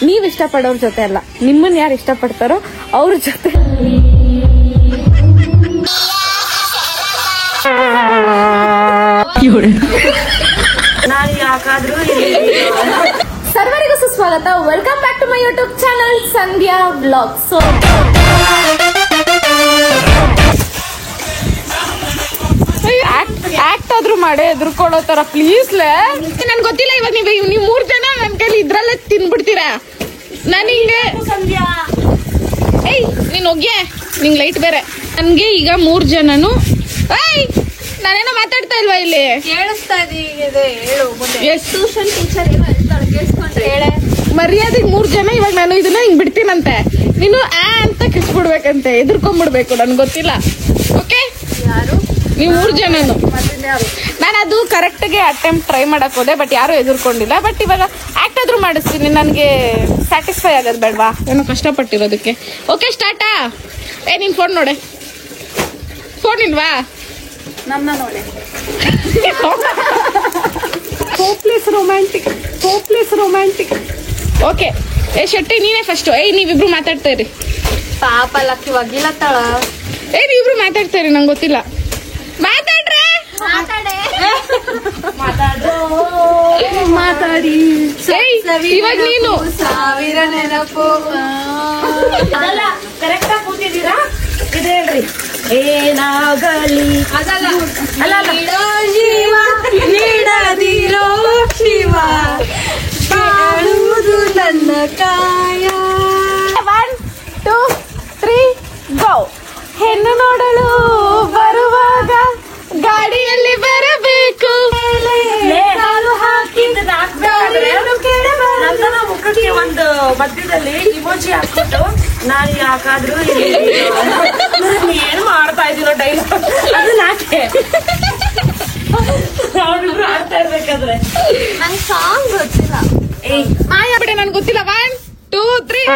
ನೀವ್ ಇಷ್ಟಪಡೋರ್ ಜೊತೆ ಅಲ್ಲ, ನಿಮ್ಮನ್ನ ಯಾರು ಇಷ್ಟಪಡ್ತಾರೋ ಅವ್ರ ಜೊತೆ. ಸರ್ವರಿಗೂ ಸುಸ್ವಾಗತ. Welcome back to my YouTube channel Sandhya blog. So act ಆದ್ರೂ ಮಾಡೇ ಎದುರ್ಕೊಳ್ಳೋ ತರ ಪ್ಲೀಸ್. ನನ್ ಗೊತ್ತಿಲ್ಲ, ಇವಾಗ ನೀವ್ 3 ಜನ ನನ್ ಕೈಲಿ ಇದ್ರಲ್ಲೇ ತಿನ್ಬಿಡ್ತೀರಾ. ನಾನು ಹಿಂಗೆ ಏಯ್ ನೀನ್ ಹೋಗ್ಯೆ, ನಿಂಗ್ ಲೈಟ್ ಬೇರೆ. ನನ್ಗೆ ಈಗ 3 ಜನನು ನಾನೇನೋ ಮಾತಾಡ್ತಾ ಇಲ್ವಾ ಇಲ್ಲಿ? ಕೇಳಿಸ್ತಾ ಇದೆ, ಹೇಳು. ಟ್ಯೂಷನ್ ಟೀಚರ್ ಏನೋ ಹೇಳ್ತಾಳೆ, ಕೇಳಿಸ್ಕೊಂಡ್ರೆ ಹೇಳೆ. ಮರ್ಯಾದೆಗೆ 3 ಜನ. ಇವಾಗ ನಾನು ಇದನ್ನ ಹಿಂಗ್ ಬಿಡ್ತೀನಂತೆ, ನೀನು ಅಂತ ಕಿಸ್ಬಿಡ್ಬೇಕಂತೆ, ಎದುರ್ಕೊಂಡ್ಬಿಡ್ಬೇಕು. ನನ್ಗೆ ಗೊತ್ತಿಲ್ಲ. ಓಕೆ, ಯಾರು ನೀವು 3 ಜನನು. ನಾನು ಅದು ಕರೆಕ್ಟ್ ಗೆ ಅಟೆಂಪ್ಟ್ ಟ್ರೈ ಮಾಡಕ್ ಹೋದೆ, ಬಟ್ ಯಾರು ಎದುರ್ಕೊಂಡಿಲ್ಲ. ಬಟ್ ಇವಾಗ ಆಕ್ಟ್ ಆದ್ರೂ ಮಾಡಿಸ್ತೀನಿ, ನನ್ಗೆ ಸ್ಯಾಟಿಸ್ಫೈ ಆಗೋದು ಬೇಡವಾ ಏನೋ ಕಷ್ಟಪಟ್ಟಿರೋದಕ್ಕೆ. ಓಕೆ ಸ್ಟಾರ್ಟಾ? ನಿನ್ ಫೋನ್ ನೋಡೆ. ಫೋನ್ ಇಲ್ವಾ? ನಮ್ಮ ನೋಡೆ. Hopeless romantic. ಓಕೆ ಶೆಟ್ಟಿ ನೀನೇ ಫಸ್ಟ್. ನೀವಿಬ್ರು ಮಾತಾಡ್ತಾ ಇರಿ. ಪಾಪ ಲಕ್ಕಿ ಒಗಿಲತ್ತಾಳ. ನೀವಿಬ್ರು ಮಾತಾಡ್ತಾ ಇರಿ, ನಂಗೆ ಗೊತ್ತಿಲ್ಲ. ಮಾತಾಡಿ. ಇವಾಗ ನೀನು ಸಾವಿರ ನೆನಪು. ಕರೆಕ್ಟ್ ಆಗಿ ಕೂತಿದ್ದೀರಾ? ಇದು ಹೇಳ್ರಿ. ಏನಾಗಲಿ ಶಿವ ನೀಡದಿರೋ ಶಿವ ಕಾಣುವುದು ನನ್ನ ಕಾಯ. 1 2 3 ಗೋ. ಹೆಣ್ಣು ನೋಡಲು ಬರುವಾಗ ಗಾಡಿಯಲ್ಲಿ ಬರಬೇಕು. ಹಾಲು ಹಾಕಿದ ನಂತರ ಮುಖಕ್ಕೆ ಒಂದು ಮಧ್ಯದಲ್ಲಿ ಇಮೋಜಿ ಹಾಕ್ಬಿಟ್ಟು ನಾನು ಯಾಕಾದ್ರೂ ಏನು ಮಾಡ್ತಾ ಇದ್ದೀನೋ ಡೈಲಾಗ್ ಅದು ನಾಕೆ ಅವ್ರಿಬ್ರು ಆಡ್ತಾ ಇರ್ಬೇಕಾದ್ರೆ. ನಂಗೆ ಸಾಂಗ್ ಗೊತ್ತಿಲ್ಲ. ಮಾಯಾ ಬಿಡೆ, ನನ್ಗೆ ಗೊತ್ತಿಲ್ಲ. 1 2 3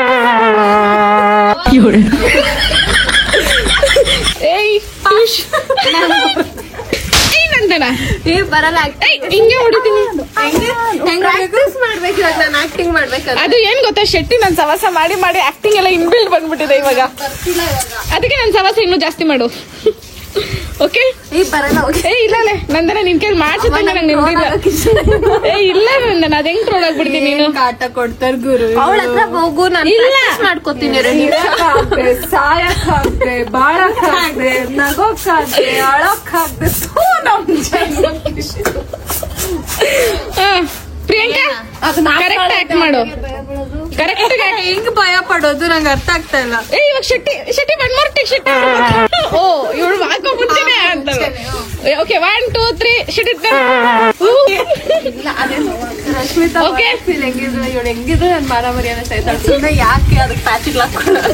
ನಂದನ ಬರಲ್ಲ. ಹಿಂಗೆ ಹೊಡಿತೀನಿ. ಪ್ರಾಕ್ಟೀಸ್ ಮಾಡ್ಬೇಕು. ಇವಾಗ ನಾನು ಆಕ್ಟಿಂಗ್ ಮಾಡ್ಬೇಕು. ಅದು ಏನ್ ಗೊತ್ತಾ ಶೆಟ್ಟಿ, ನನ್ ಸವಾಸ ಮಾಡಿ ಮಾಡಿ ಆಕ್ಟಿಂಗ್ ಎಲ್ಲ ಇನ್ಬಿಲ್ಡ್ ಬಂದ್ಬಿಟ್ಟಿದೆ ಇವಾಗ. ಅದಕ್ಕೆ ನನ್ ಸವಾಸ ಇನ್ನೂ ಜಾಸ್ತಿ ಮಾಡು. ಓಕೆ ಬರಲ್ಲ. ಇಲ್ಲ ನಂದನ ನಿನ್ ಕೈಲಿ ಮಾಡ್ಸುತ್ತೆ, ನಂಗೆ ನಿಮ್ದಿಲ್ಲ. ಇಲ್ಲ ನಂದನ, ಅದ್ ಹೆಂಗ್ ಟ್ರೋಲ್ ಆಗ್ಬಿಡ್ತೀನಿ ನೀನು. ಕಾಟ ಕೊಡ್ತಾರ ಗುರು. ಅವಳ ಹತ್ರ ಹೋಗು, ನಾನು ಪ್ರಾಕ್ಟೀಸ್ ಮಾಡ್ಕೋತೀನಿ. ಸಾಯಕ್ಕಾಗ್ದೆ, ಬಾಳಕ್ಕಾಗ್ದೆ, ನಗೋಕ್ಕಾಗ್ದೆ, ಅಳಕ್ಕಾಗ್ದೆ. ಪ್ರಿಯಾಂಕಾ ಕರೆಕ್ಟ್ ಆಕ್ಟ್ ಮಾಡು. ಕರೆಕ್ಟ್ ಹೆಂಗ್ ಭಯ ಪಡೋದು ನಂಗೆ ಅರ್ಥ ಆಗ್ತಾ ಇಲ್ಲ. ಇವಾಗ ಶೆಟ್ಟಿ ಬಂದ್ಮಾರ್ಟಿ ಶೆಟ್ಟಿ. ಓ ಇವಳು ಹಾಕೋ ಮುಂಚೆನೆ ಅಂತ. ಓಕೆ 1 2 3 ಶೆಟ್ಟಿ. ರಶ್ಮಿತಾ ಹೆಂಗಿದ್ರು ಇವಳು ಹೆಂಗಿದ್ರು ನನ್ ಮಾರಾಮರಿಯಾನ ಸೈತಾಳ. ಸುಮ್ಮನೆ ಯಾಕೆ ಅದಕ್ಕೆ ಪ್ಯಾಚಿಗೆ ಹಾಕೊಳ್ಳೋದು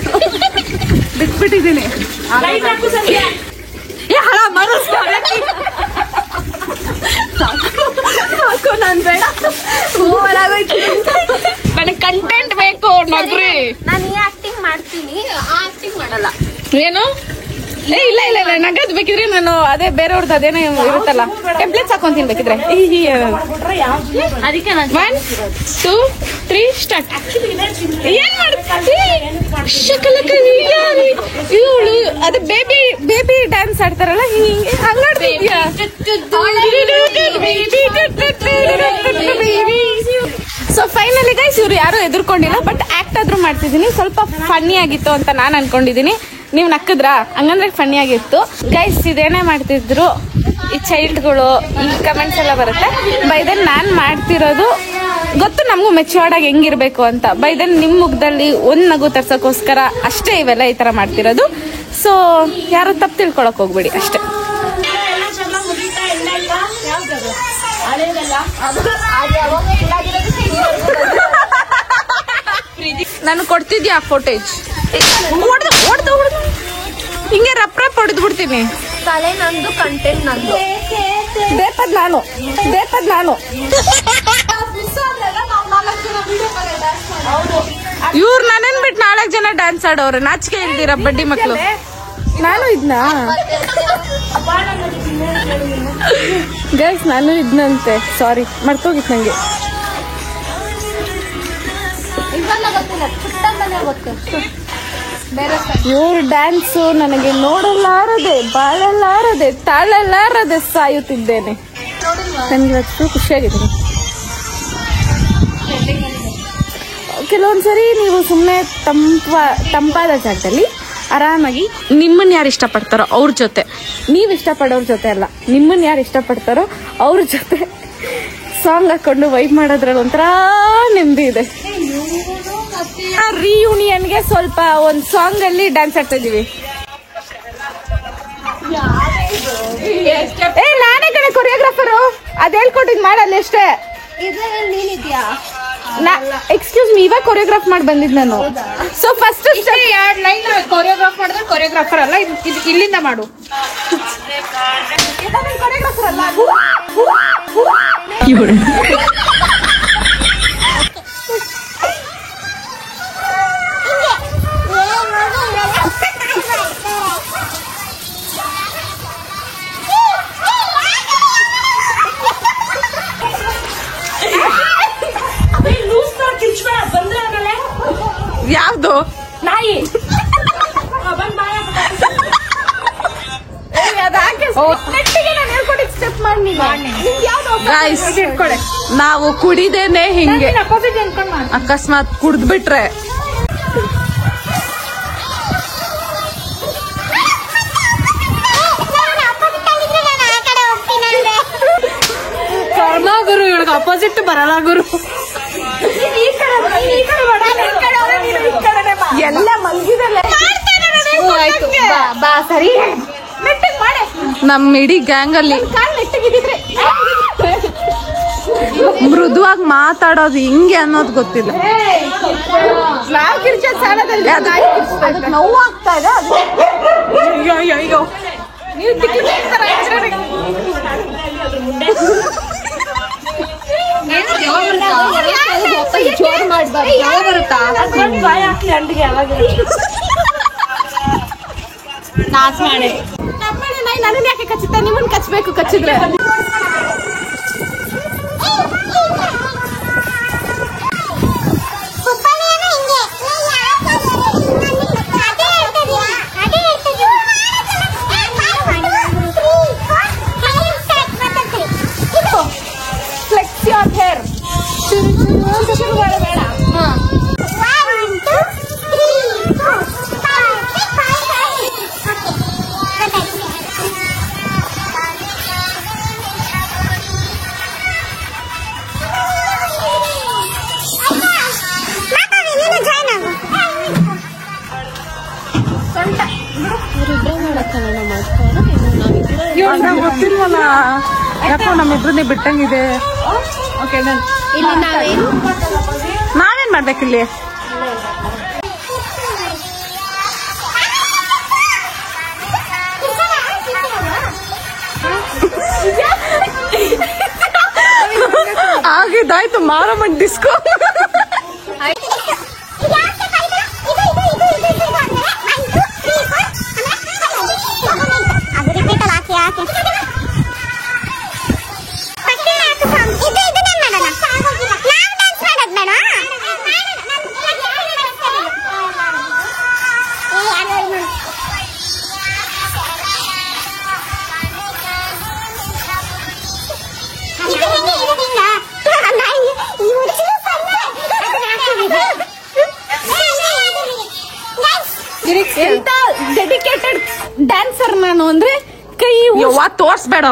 ಬಿಟ್ಬಿಟ್ಟಿದ್ದೀನಿ. ಹಳ ಮರು ಸಾಕು, ನಾನ್ ಬೇಡ. ನನಗೆ ಕಂಟೆಂಟ್ ಬೇಕು. ನಗ್ರಿ, ನಾನು ಈ ಆಕ್ಟಿಂಗ್ ಮಾಡ್ತೀನಿ, ಆ ಆಕ್ಟಿಂಗ್ ಮಾಡಲ್ಲ. ಏನು? ಇಲ್ಲ ನಗದ್ ಬೇಕಿದ್ರೆ ನಾನು ಅದೇ ಬೇರೆಯವ್ರದ್ದು ಅದೇನೋ ಇರುತ್ತಲ್ಲ, ಟೆಂಪ್ಲೇಟ್ಸ್ ಹಾಕೊಂತೀನಿ ಬೇಕಿದ್ರೆ. ಅದಕ್ಕೆ 1 2 3 ಸ್ಟಾರ್ಟ್. ಏನ್ ಮಾಡ್ತೀವಿ? ಇವಳು ಅದು ಬೇಬಿ ಡ್ಯಾನ್ಸ್ ಆಡ್ತಾರಲ್ಲ, ಹಿಂಗೆ ಹಂಗಾಡ್ತಿದ್ಯಾ? ಸೊ ಫೈನಲಿ ಗೈಸ್, ಇವ್ರು ಯಾರು ಎದುರ್ಕೊಂಡಿಲ್ಲ, ಬಟ್ ಆಕ್ಟ್ ಆದ್ರೂ ಮಾಡ್ತಿದ್ದೀನಿ. ಸ್ವಲ್ಪ ಫನ್ನಿ ಆಗಿತ್ತು ಅಂತ ನಾನು ಅನ್ಕೊಂಡಿದೀನಿ. ನೀವ್ ನಕ್ಕದ್ರಾ? ಹಂಗಂದ್ರೆ ಫನ್ನಿ ಆಗಿತ್ತು ಗೈಸ್. ಇದೇನೇ ಮಾಡ್ತಿದ್ರು ಈ ಚೈಲ್ಡ್ಗಳು, ಈ ಕಮೆಂಟ್ಸ್ ಎಲ್ಲ ಬರುತ್ತೆ. ಬೈ ದೆನ್ ನಾನ್ ಮಾಡ್ತಿರೋದು ಗೊತ್ತು ನಮಗೂ ಮೆಚ್ಯೂರ್ಡ್ ಆಗಿ ಹೆಂಗಿರ್ಬೇಕು ಅಂತ. ಬೈ ದೆನ್ ನಿಮ್ ಮುಖದಲ್ಲಿ ಒಂದ್ ನಗು ತರ್ಸೋಕೋಸ್ಕರ ಅಷ್ಟೇ ಇವೆಲ್ಲ ಈ ತರ ಮಾಡ್ತಿರೋದು. ಸೊ ಯಾರು ತಪ್ಪು ತಿಳ್ಕೊಳಕ್ ಹೋಗ್ಬೇಡಿ ಅಷ್ಟೇ. ನಾನು ಕೊಡ್ತಿದ್ಯಾ ಫೋಟೇಜ್? ಹೊಡ್ದು ಹಿಂಗೆ ರಪ್ ಹೊಡೆದ್ ಬಿಡ್ತೀನಿ. ತಲೆ ನಂದು, ಕಂಟೆಂಟ್ ನಂದು. ಬೇಪದ್ ನಾನು. ಇವ್ರು ನನ್ನನ್ ಬಿಟ್ಟು 4 ಜನ ಡ್ಯಾನ್ಸ್ ಆಡೋರು. ನಾಚಿಕೆ ಇಲ್ದಿರ ಬಡ್ಡಿ ಮಕ್ಳು. ನಾನು ಇದ್ನಾ ಗೈಸ್? ನಾನು ಇದ್ನಂತೆ, ಸಾರಿ ಮರ್ತೋಗಿತ್ತು ನಂಗೆ. ಇವ್ರ ಡ್ಯಾನ್ಸು ನನಗೆ ನೋಡಲಾರದೆ ಬಾಳಲಾರದೆ ತಾಳಲಾರದೆ ಸಾಯುತ್ತಿದ್ದೇನೆ. ನನಗೆ ಇವತ್ತು ಖುಷಿಯಾಗಿದ್ದೀನಿ. ಕೆಲವೊಂದ್ಸರಿ ನೀವು ಸುಮ್ಮನೆ ತಂಪಾದ ಜಾಗದಲ್ಲಿ ಆರಾಮಾಗಿ ನಿಮ್ಮನ್ನ ಯಾರು ಇಷ್ಟಪಡ್ತಾರೋ ಅವ್ರ ಜೊತೆ, ನೀವು ಇಷ್ಟಪಡೋರ್ ಜೊತೆ ಅಲ್ಲ, ನಿಮ್ಮನ್ನ ಯಾರು ಇಷ್ಟಪಡ್ತಾರೋ ಅವ್ರ ಜೊತೆ ಸಾಂಗ್ ಹಾಕೊಂಡು ವೈಬ್ ಮಾಡೋದ್ರಲ್ಲಿ ಒಂಥರ ನೆಮ್ಮದಿ ಇದೆ. ರಿಯೂನಿಯನ್ಗೆ ಸ್ವಲ್ಪ ಒಂದು ಸಾಂಗ್ ಅಲ್ಲಿ ಡ್ಯಾನ್ಸ್ ಆಡ್ತಾ ಇದೀವಿ. ನಾನೇ ಕಡೆ ಕೊರಿಯೋಗ್ರಾಫರು, ಅದ್ ಹೇಳ್ಕೊಟ್ಟಿದ್ ಮಾಡಲ್ಲ ಅಷ್ಟೇ. ಎಕ್ಸ್ಕ್ಯೂಸ್ ಮೀ, ಇವಾಗ ಕೊರಿಯೋಗ್ರಾಫ್ ಮಾಡಿ ಬಂದಿದ್ ನಾನು. ಸೊ ಫಸ್ಟ್ ಎರಡು ಲೈನ್ ಕೊರಿಯೋಗ್ರಾಫ್ ಮಾಡಿದ್ರೆ ಕೊರಿಯೋಗ್ರಾಫರ್ ಅಲ್ಲ, ಇದು ಇಲ್ಲಿಂದ ಮಾಡು. ಕೊರಿಯೋಗ್ರಾಫರ್ ಅಲ್ಲ. ಯಾವ್ದು ನಾಯಿ ನಾವು ಕುಡಿದೇನೆ ಹಿಂಗೆ ಅಕಸ್ಮಾತ್ ಕುಡ್ದ್ಬಿಟ್ರೆ ಕರ್ಮ ಗುರು, ಇವಳಿಗೆ ಅಪೋಸಿಟ್ ಬರಲ್ಲ ಗುರು. ಎಲ್ಲ ಮಲಗಿದಲ್ಲ. ಬಾ ಸರಿ, ನಮ್ ಇಡೀ ಗ್ಯಾಂಗ್ ಅಲ್ಲಿ ಮೃದುವಾಗಿ ಮಾತಾಡೋದು ಹಿಂಗೆ ಅನ್ನೋದು ಗೊತ್ತಿಲ್ಲ. ನೋವು ಆಗ್ತಾ ಇದೆ. ಅಯ್ಯೋ ಜೋರ್ ಮಾಡ್ಬಾರ್ದು. ಯಾವ ಬರುತ್ತಾ ಬಾಯಿ ಹಾಕ್ಲಿ ಅಂಡಿಗೆ ಯಾವಾಗ ನಾಚ್ ಮಾಡಿ. ನಮ್ಮನೆ ನಾಯಿ ನನ್ನ ಯಾಕೆ ಕಚ್ಚುತ್ತೆ? ನಿಮ್ಮನ್ನ ಕಚ್ಚಬೇಕು, ಕಚ್ಚಿದ್ರೆ. Flex your hair. ಬೇಡ. ಗೊತ್ತಿಲ್ವಲ್ಲ, ಯಾಕೋ ನಮ್ಮಿಬ್ರನ್ನೇ ಬಿಟ್ಟಂಗಿದೆ. ನಾವೇನ್ ಮಾಡ್ಬೇಕಿಲ್ಲಿ? ಆಗಿದ್ದಾಯ್ತು ಮಾರಮ್ಮನ್ ಡಿಸ್ಕೋ. ಎಂತ ಡೆಡಿಕೇಟೆಡ್ ಡ್ಯಾನ್ಸರ್ ನಾನು ಅಂದ್ರೆ ಕೈ ತೋರ್ಸ್ಬೇಡ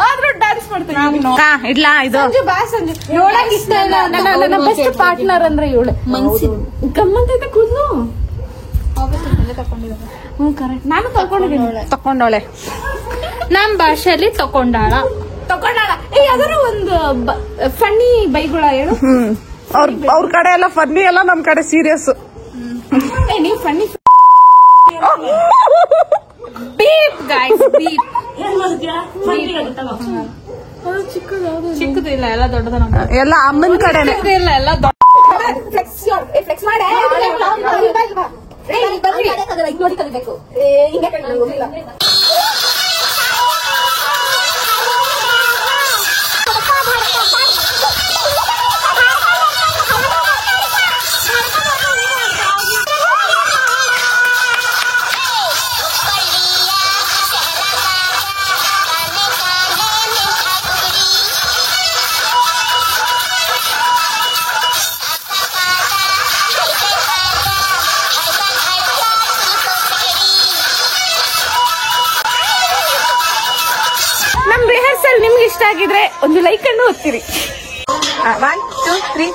ಆದ್ರೂ ಡ್ಯಾನ್ಸ್ ಮಾಡ್ತೀನಿ. ಇಡ್ಲಾ ಇದು ಬಾ ಸಂಜು. ನೋಡಕ್ ಇಷ್ಟ ಇಲ್ಲ. ನನ್ನ ಬೆಸ್ಟ್ ಪಾರ್ಟ್ನರ್ ಅಂದ್ರೆ ಇವಳೆ. ಗಮ್ಮಂತೈತೆ ಕೂದ್ಲು. ಕರೆಕ್ಟ್. ನಾನು ತಕೊಂಡವಳೆ. ನಮ್ ಭಾಷೆಯಲ್ಲಿ ತಕೊಂಡಾಳ. ಯಾವ್ದಾರ ಒಂದು ಫನ್ನಿ ಬೈಗುಳ ಹೇಳು. ಅವ್ರ ಕಡೆ ಎಲ್ಲ ಫನ್ನಿ, ಎಲ್ಲ ನಮ್ ಕಡೆ ಸೀರಿಯಸ್. ನೀವು ಫನ್ನಿ ಬೀಪ್ ಗೈಸ್, ಬೀಪ್. ಚಿಕ್ಕದು ಇಲ್ಲ, ಎಲ್ಲ ದೊಡ್ಡದ. ಎಲ್ಲ ಅಮ್ಮನ ಕಡೆನೆ ಇಲ್ಲ, ಎಲ್ಲ ಫ್ಲೆಕ್ಸ್ ಮಾಡಿ ನೋಡಿ ಕಲಿಬೇಕು. ಹಿಂಗೆ ಹೋಗಿಲ್ಲ. ಡ್ರೆಸ್ ಅಲ್ಲಿ ನಿಮ್ಗೆ ಇಷ್ಟ ಆಗಿದ್ರೆ ಒಂದು ಲೈಕ್ ಅನ್ನು ಒತ್ತಿರಿ. 1 2 3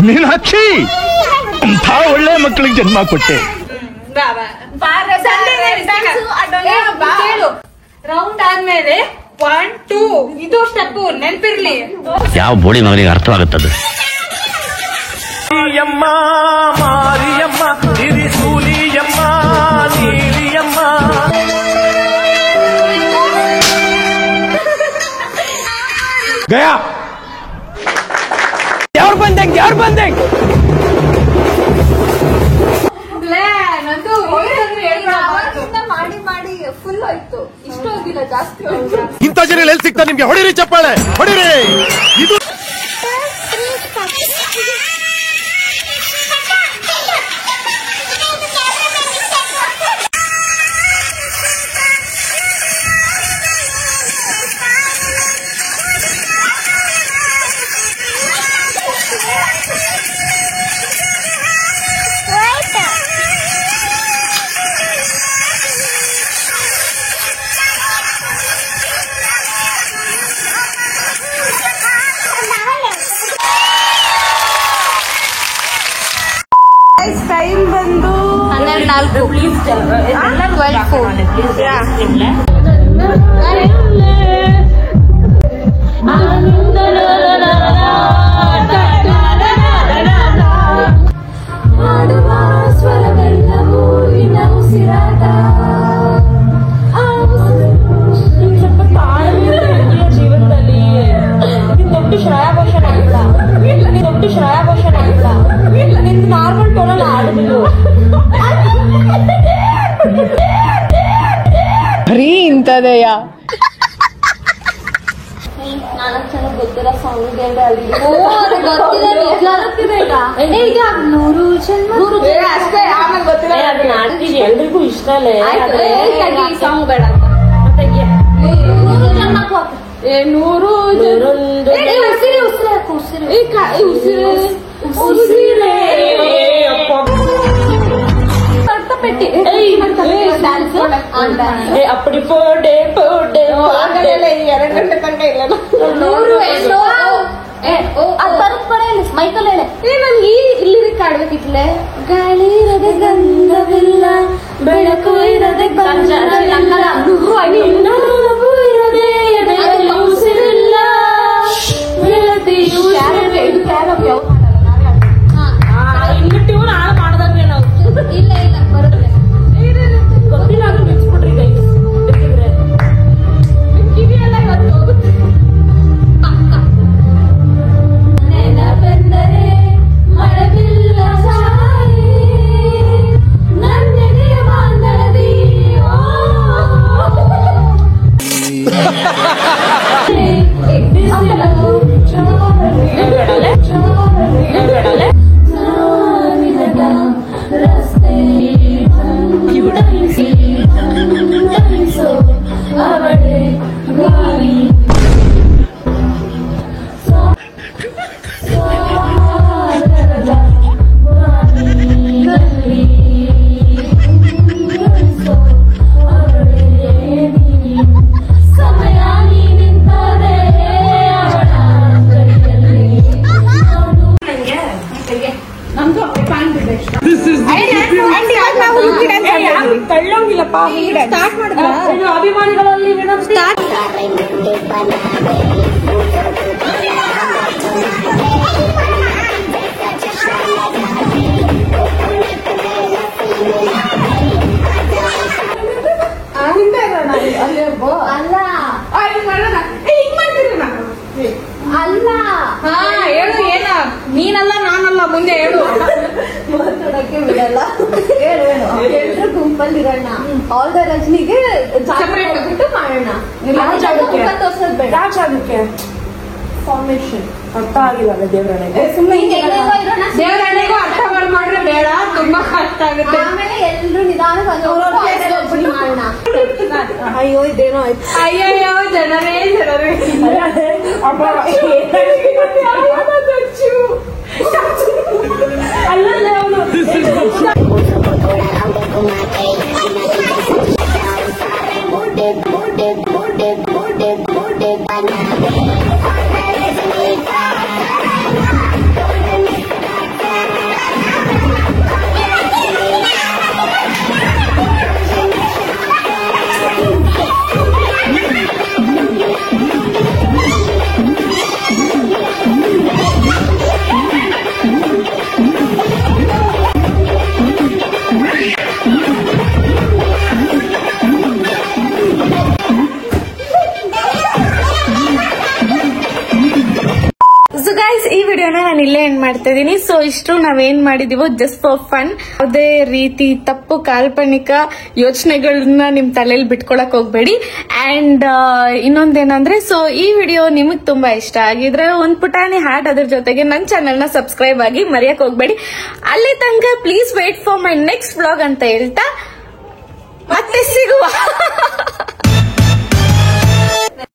ಮೀನಾಕ್ಷಿ, ಅಂಥ ಒಳ್ಳೆ ಮಕ್ಕಳಿಗೆ ಜನ್ಮ ಕೊಟ್ಟೆ. ರೌಂಡ್ ಆದ್ಮೇಲೆ 1 2 ಇದು ಸ್ಟೆಪ್ ನೆನ್ಪಿರ್ಲಿ. ಯಾವ ಬೋಳಿ ಮಗನಿಗೆ ಅರ್ಥವಾಗುತ್ತದೆ? ಮಾರಿಯಮ್ಮ ಮಾರಿಯಮ್ಮ ತಿರಿಸೂಲಿಯಮ್ಮ ನೀಲಿಯಮ್ಮ. ಗಯಾ ಯಾರು ಬಂದಂಗೆ ನಂದು ಮಾಡಿ ಮಾಡಿ ಫುಲ್ ಆಯ್ತು. ಇಷ್ಟ ಹೋಗಿಲ್ಲ, ಜಾಸ್ತಿ ಹೋಗಿಲ್ಲ. ಇಂಥ ಜನ ಎಲ್ಲಿ ಸಿಗ್ತಾ ನಿಮ್ಗೆ? ಹೊಡಿರಿ ಚಪ್ಪಾಳೆ, ಹೊಡಿರಿ. ಇದು ಟೈಮ್ ಬಂದು 12:04. ಜೀವನದಲ್ಲಿ ದೊಡ್ಡ ಶ್ರೇಯಾ ಘೋಷಾಲ್ ಆಗಿಲ್ಲ. ನಿಂದು ನಾರ್ಮಲ್ ಟೋನಲ್ಲಿ ಆಡಿದ್ರು. ಬರೀ ಇಂಥದೆಯ. 4 ಜನ ಗೊತ್ತಿರೋ ಸಾಂಗ್ ಗೊತ್ತಿಲ್ಲ. 100 ಜನ್ಮ ಅಷ್ಟೇ. ಆಮೇಲೆ ಗೊತ್ತಿಲ್ಲ. ಎಲ್ರಿಗೂ ಇಷ್ಟಲೇ ಸಾಂಗ್ ಬೇಡ ಅಂತ. 100 ಜನ್ಮಕ್ಕೂ 100 ಉಸಿರೇ ಪೆಟ್ಟಿ ಅಪ್ಪಡಿ ಪೋಡೆ 2 ಗಂಟೆ ತನಕ ಇಲ್ಲ. 100 ಅದು ಬರುತ್ತಾರೆ ಮೈಕಲ್ ಹೇಳೆ. ನನ್ಗೆ ಇಲ್ಲಿ ಕಾಡ್ಬೇಕಿತ್ಲೆ. ಗಾಳಿ ಇರದೆ ಗಂಧವಿಲ್ಲ, ಬೆಳಕು ಇರದೆ ಉಸಿರಿಲ್ಲ, ಟ್ಯೂನ್ ಹಾಳು ಮಾಡ್ದಂಗೆ ನಾವು. ಇಲ್ಲ ಬರುತ್ತೆ. ಗೊತ್ತಿಲ್ಲ ಅದು ನಿಲ್ಸ್ಬಿಟ್ರಿ ಕೈ ಬೇಕಿದ್ರೆ. ಕಿವಿಯೆಲ್ಲ ಇವತ್ತು ಹೋಗುತ್ತೆ. ನೆನಪೆಂದರೆ ಮಳೆಬಿಲ್ಲ ಸಾಯಿ ನನ್ನೆದೆಯ ಬಾಂಧವದಿ. ರಸ್ತೆ ಅವಳೆ ಗಾಳಿ ಸಮಯ ನಿಂತರೆ ಅವಳ ನಮ್ದು ತಳ್ಳೋಂಗಿಲ್ಲಪ್ಪ. ಸ್ಟಾರ್ಟ್ ಮಾಡಿದ್ರ ಅಭಿಮಾನಿಗಳಲ್ಲಿ ಸ್ಟಾರ್ಟ್ ಯಾವ್ದೇ ರಜನಿಗೆ ಬಿಟ್ಟು ಮಾಡೋಣ. ಮುಖ ತೋರ್ಸೋದ್ ಬೇಡ. ಯಾವ ಜಾಗಕ್ಕೆ ಫಾರ್ಮೇಶನ್ ಅರ್ಥ ಆಗಿಲ್ಲ ದೇವರನೆಗೆ. ದೇವರನ್ನೆಗೂ ಅರ್ಥ ಮಾಡ್ರೆ ಬೇಡ, ತುಂಬಾ ಕಷ್ಟ ಆಗುತ್ತೆ. ಆಮೇಲೆ ಎಲ್ರು ನಿಧಾನವಾಗಿ ಮಾಡೋಣ. ಅಯ್ಯೋ ಇದೇನೋ ಆಯ್ತು. ಅಯ್ಯಯ್ಯೋ ಜನರೇ ಅಪ್ಪ ಅಲ್ಲಲ್ಲ ಅವನು ಸೊ ಗೈಸ್, ಈ ವಿಡಿಯೋನ ನಾನು ಇಲ್ಲೇ ಎಂಡ್ ಮಾಡ್ತಾ ಇದೀನಿ. ಸೊ ಇಷ್ಟು ನಾವೇನ್ ಮಾಡಿದೀವೋ ಜಸ್ಟ್ ಫಾರ್ ಫನ್. ಯಾವುದೇ ರೀತಿ ತಪ್ಪು ಕಾಲ್ಪನಿಕ ಯೋಚನೆಗಳನ್ನ ನಿಮ್ ತಲೆಯಲ್ಲಿ ಬಿಟ್ಕೊಳಕ್ ಹೋಗ್ಬೇಡಿ. ಅಂಡ್ ಇನ್ನೊಂದೇನಂದ್ರೆ, ಸೊ ಈ ವಿಡಿಯೋ ನಿಮಗ್ ತುಂಬಾ ಇಷ್ಟ ಆಗಿದ್ರೆ ಒಂದ್ ಪುಟಾಣಿ ಹಾರ್ಟ್, ಅದ್ರ ಜೊತೆಗೆ ನನ್ನ ಚಾನೆಲ್ ನ ಸಬ್ಸ್ಕ್ರೈಬ್ ಆಗಿ ಮರೆಯಕ್ ಹೋಗ್ಬೇಡಿ. ಅಲ್ಲಿ ತನಕ please wait for my next vlog ಅಂತ ಹೇಳ್ತಾ ಮತ್ತೆ ಸಿಗುವ.